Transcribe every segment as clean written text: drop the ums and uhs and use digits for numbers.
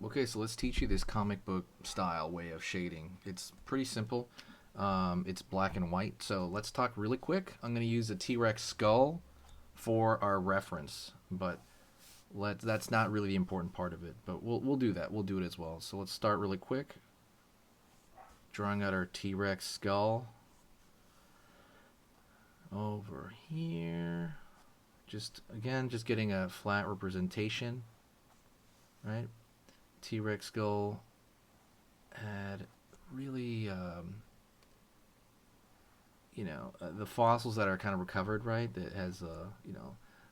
Okay, so let's teach you this comic book style way of shading. It's pretty simple. It's black and white. So let's talk really quick. I'm going to use a T-Rex skull for our reference, but that's not really the important part of it. But we'll do that. We'll do it as well. So let's start really quick. Drawing out our T-Rex skull over here. Just again, just getting a flat representation, right? T-Rex skull had really, the fossils that are kind of recovered, right? That has,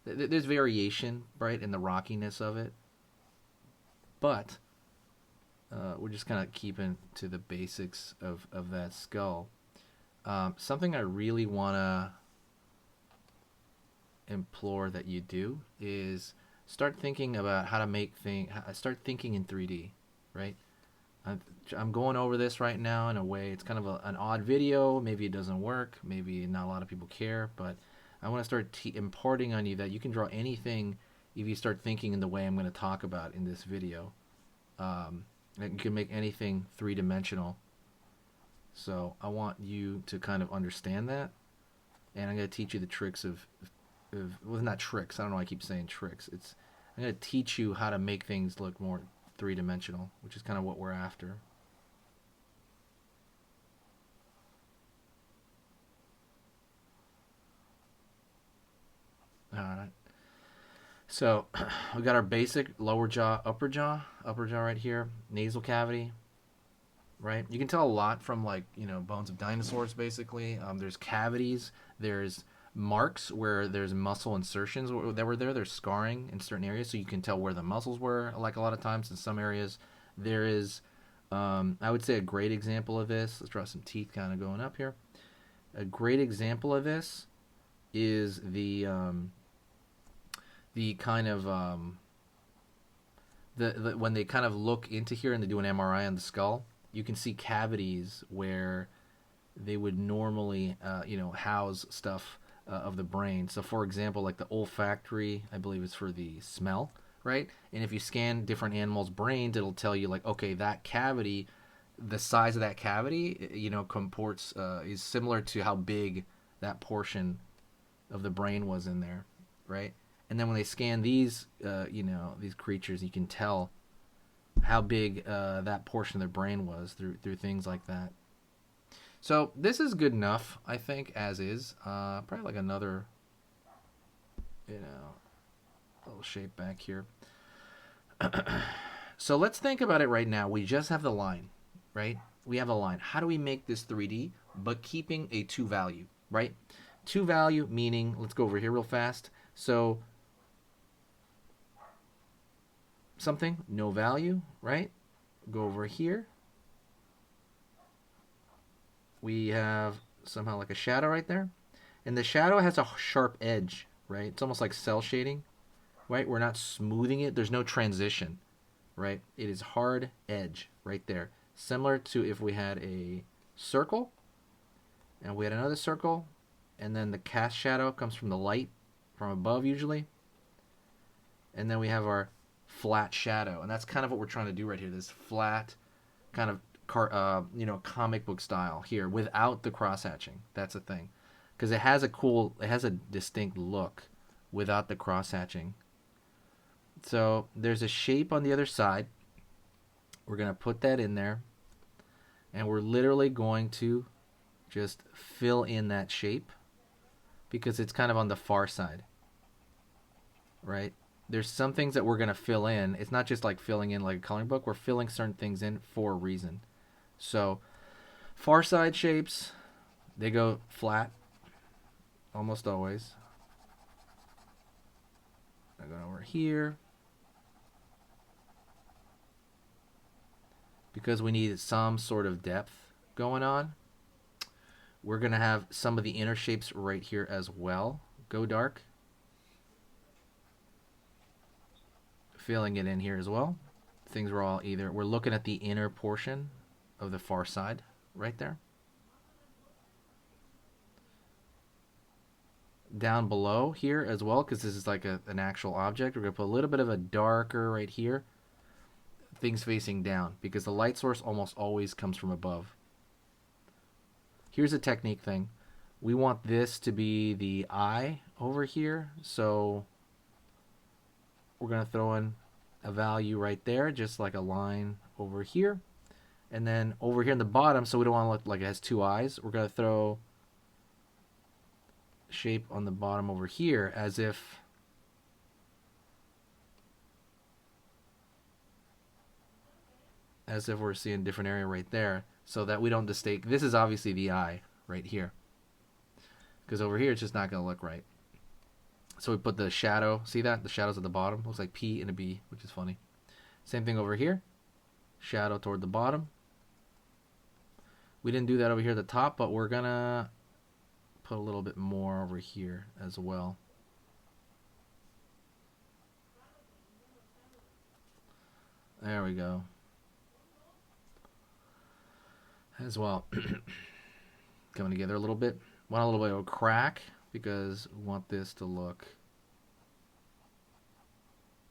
there's variation, right, in the rockiness of it, but we're just kind of keeping to the basics of that skull. Something I really want to implore that you do is start thinking about how to make things. Start thinking in 3D, right? I'm going over this right now in a way. It's kind of an odd video. Maybe it doesn't work. Maybe not a lot of people care. But I want to start imparting on you that you can draw anything if you start thinking in the way I'm going to talk about in this video. You can make anything three-dimensional. So I want you to kind of understand that. And I'm going to teach you the tricks well, not tricks. I don't know why I keep saying tricks. I'm going to teach you how to make things look more three-dimensional, which is kind of what we're after. All right. So we got our basic lower jaw, upper jaw right here, nasal cavity, right? You can tell a lot from bones of dinosaurs. Basically, there's cavities, there's marks where there's muscle insertions that were there. There's scarring in certain areas, so you can tell where the muscles were. Like a lot of times in some areas, there is. I would say a great example of this. Let's draw some teeth kind of going up here. A great example of this is the kind of the when they kind of look into here and they do an MRI on the skull, you can see cavities where they would normally house stuff of the brain. So, for example, like the olfactory, I believe is for the smell, right? And if you scan different animals' brains, it'll tell you like, okay, that cavity, the size of that cavity, comports is similar to how big that portion of the brain was in there, right? And then when they scan these, these creatures, you can tell how big that portion of their brain was through things like that. So this is good enough, I think, as is. Probably like another, little shape back here. So let's think about it right now. We just have the line, right? We have a line. How do we make this 3D, but keeping a 2 value, right? 2 value meaning, let's go over here real fast. So something, no value, right? Go over here. We have somehow like a shadow right there. And the shadow has a sharp edge, right? It's almost like cell shading, right? We're not smoothing it. There's no transition, right? It is hard edge right there. Similar to if we had a circle and we had another circle, and then the cast shadow comes from the light from above usually. And then we have our flat shadow. And that's kind of what we're trying to do right here. This flat kind of comic book style here without the cross hatching. That's the thing, because it has a distinct look without the cross hatching. So there's a shape on the other side. We're gonna put that in there, and we're literally going to just fill in that shape because it's kind of on the far side, right? There's some things that we're gonna fill in. It's not just like filling in like a coloring book. We're filling certain things in for a reason. So, far side shapes, they go flat, almost always. I go over here. Because we need some sort of depth going on, we're going to have some of the inner shapes right here as well. Go dark. Filling it in here as well. Things are all we're looking at the inner portion of the far side right there. Down below here as well, because this is like an actual object, we're going to put a little bit of a darker right here. things facing down because the light source almost always comes from above. Here's a technique thing. We want this to be the eye over here, so we're going to throw in a value right there, just like a line over here. And then over here in the bottom, so we don't want to look like it has two eyes, we're going to throw shape on the bottom over here as if we're seeing a different area right there, so that we don't mistake. This is obviously the eye right here, because over here it's just not going to look right. So we put the shadow, see that? The shadow's at the bottom. Looks like P and a B, which is funny. Same thing over here. Shadow toward the bottom. We didn't do that over here at the top, but we're going to put a little bit more over here as well. There we go. As well. Coming together a little bit. Want a little bit of a crack because we want this to look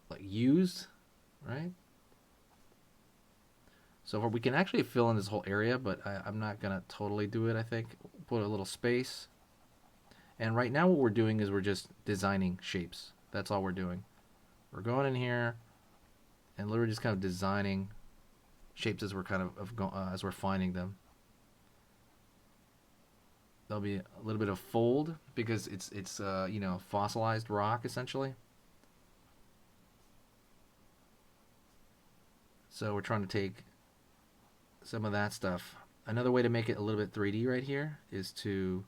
like used, right? So we can actually fill in this whole area, but I'm not going to totally do it, I think. Put a little space. And right now what we're doing is we're just designing shapes. That's all we're doing. We're going in here and literally just kind of designing shapes as we're as we're finding them. There'll be a little bit of fold because it's you know, fossilized rock essentially. So we're trying to take some of that stuff. Another way to make it a little bit 3D right here is to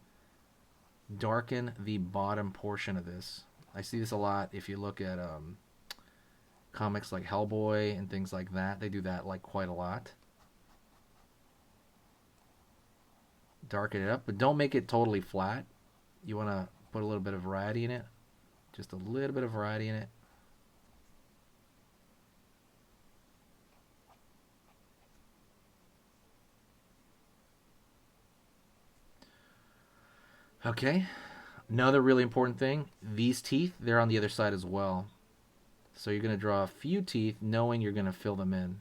darken the bottom portion of this. I see this a lot if you look at comics like Hellboy and things like that. They do that like quite a lot. Darken it up, but don't make it totally flat. You want to put a little bit of variety in it. Just a little bit of variety in it. Okay. Another really important thing, these teeth, they're on the other side as well. So you're going to draw a few teeth knowing you're going to fill them in.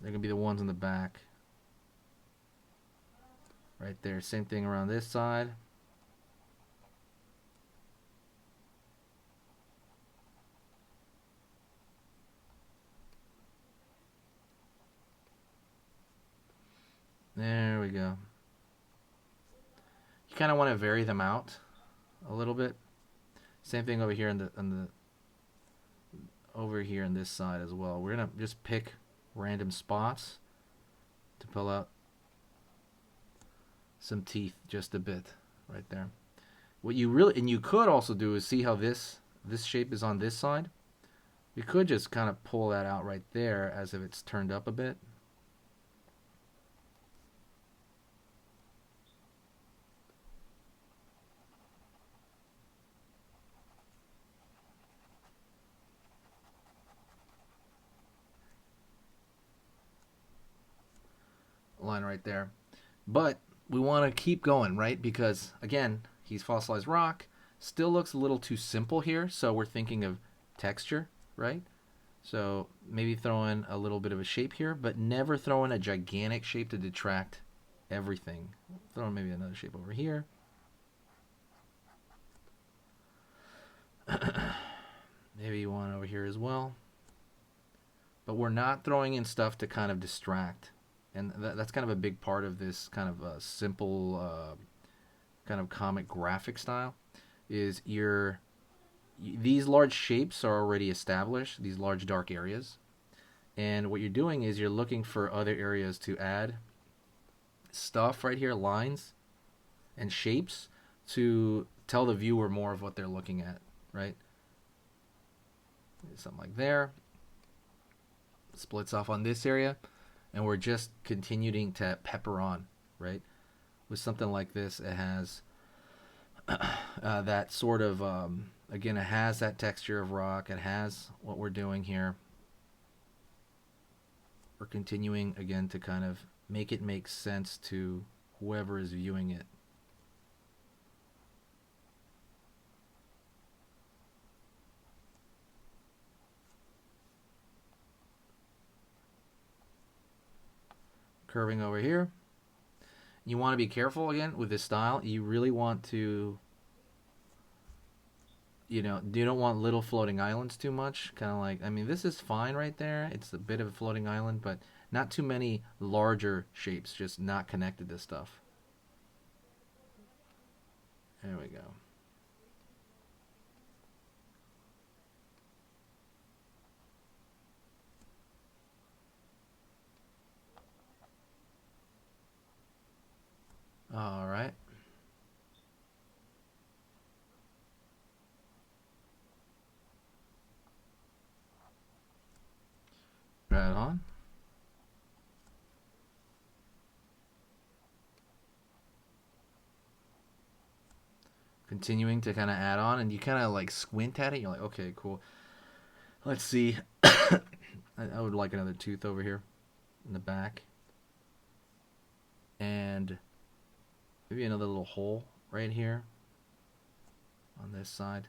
They're going to be the ones in the back. Right there. Same thing around this side. There we go. You kind of want to vary them out a little bit. Same thing over here over here on this side as well. We're gonna just pick random spots to pull out some teeth just a bit right there. What you really, and you could also do is see how this shape is on this side. You could just kind of pull that out right there as if it's turned up a bit. Line right there. But we want to keep going, right? Because again, he's fossilized rock. Still looks a little too simple here, so we're thinking of texture, right? So maybe throw in a little bit of a shape here, but never throw in a gigantic shape to detract everything. Throw in maybe another shape over here. Maybe one over here as well. But we're not throwing in stuff to kind of distract. And that's kind of a big part of this kind of simple kind of comic graphic style is these large shapes are already established, these large dark areas. And what you're doing is you're looking for other areas to add stuff right here, lines and shapes, to tell the viewer more of what they're looking at, right? Something like there. Splits off on this area. And we're just continuing to pepper on, right? With something like this, it has that sort of, again, it has that texture of rock. It has what we're doing here. We're continuing, again, to kind of make it make sense to whoever is viewing it. curving over here. You want to be careful again with this style. You really want to, you don't want little floating islands too much. Kind of like, I mean, this is fine right there. It's a bit of a floating island, but not too many larger shapes, just not connected to stuff. There we go. All right. Right on. Continuing to kind of add on, and you kind of like squint at it. You're like, okay, cool. Let's see. I would like another tooth over here in the back. And maybe another little hole right here on this side.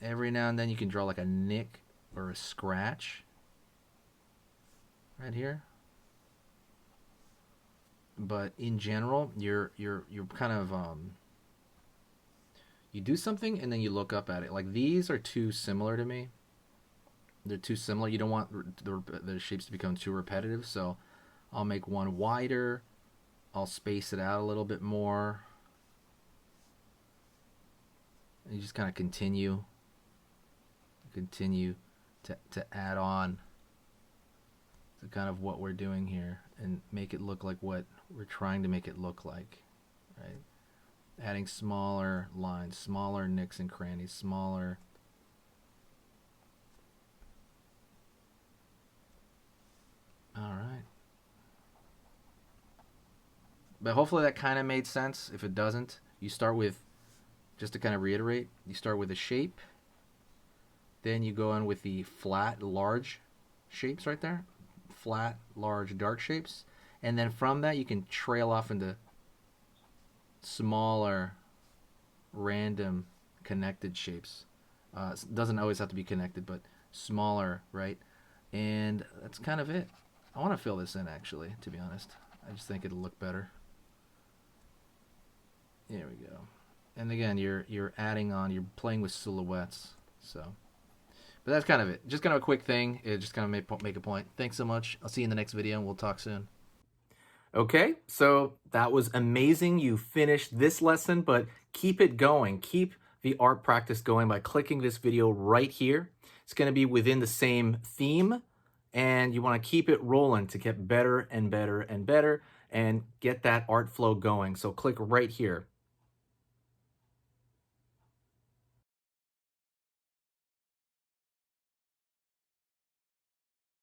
Every now and then you can draw like a nick or a scratch right here. But in general, you're kind of you do something and then you look up at it. Like these are too similar to me. They're too similar. You don't want the shapes to become too repetitive, so I'll make one wider. I'll space it out a little bit more. And you just kind of continue to add on to kind of what we're doing here and make it look like what we're trying to make it look like, right? Adding smaller lines, smaller nicks and crannies, smaller. All right. But hopefully that kind of made sense. If it doesn't, you start with, just to kind of reiterate, you start with a shape. Then you go in with the flat, large shapes right there. Flat, large, dark shapes. And then from that, you can trail off into smaller, random, connected shapes. It doesn't always have to be connected, but smaller, right? And that's kind of it. I want to fill this in, actually, to be honest. I just think it'll look better. There we go. And again, you're adding on, you're playing with silhouettes. So, but that's kind of it. Just kind of a quick thing. It just kind of make a point. Thanks so much. I'll see you in the next video, and we'll talk soon. Okay, so that was amazing. You finished this lesson, but keep it going. Keep the art practice going by clicking this video right here. It's going to be within the same theme, and you want to keep it rolling to get better and better and better and get that art flow going. So click right here.